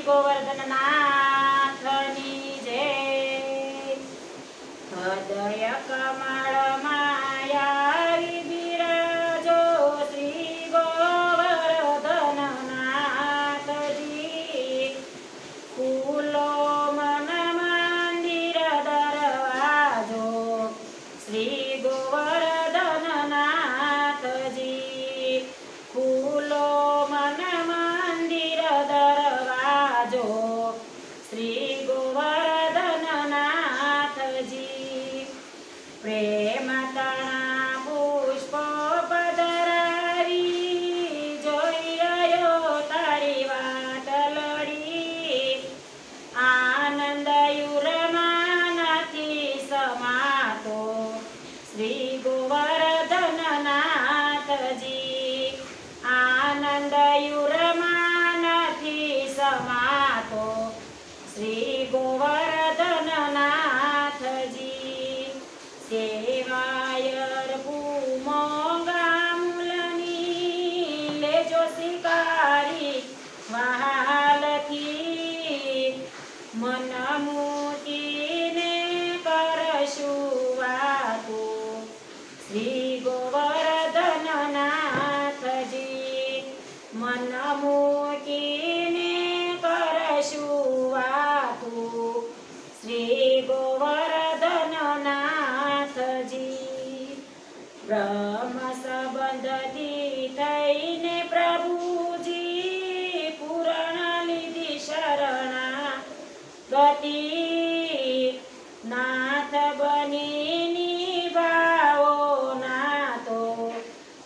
गोवर्धन नाथनी जय। हृदय कमल मायावी बिराजो श्री गोवर्धन नाथजी। फूलो मन मंदिर दरवाजो श्री गोवर्धन नाथजी। फूलो मन मंदिर दरवाजो श्री गोवर्धन नाथजी। प्रेम तना पुष्प पधरावी जोई रह्यो तारी वाटलड़ी। आनंद युरमानाथी समातो श्री गोवर्धन नाथजी। आनंद युरमानाथी समातो श्री गोवर्धन नाथजी। सेवायर भूमोंगा मूलनी लेजो शिकारी वहालथी। मन मूकीने करशु वातो श्री गोवर्धन नाथजी। मन मूकीने करशु वातो श्री गोवर्धन नाथजी। ब्रह्म संबंधी थईने प्रभुजी पूरण लीधी शरणा गति। नाथ बनी निभाओ नातो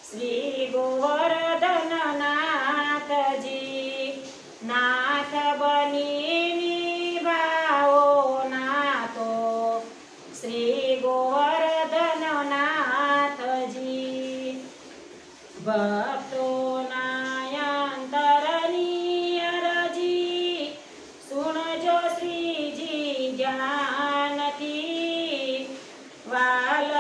श्री गोवर्धन नाथजी। नाथ बनी निभाओ नातो श्री गोवर्धन नाथजी। भक्तोना अंतरनी अरजी सुनजो श्रीजी ज्ञानथी। वाल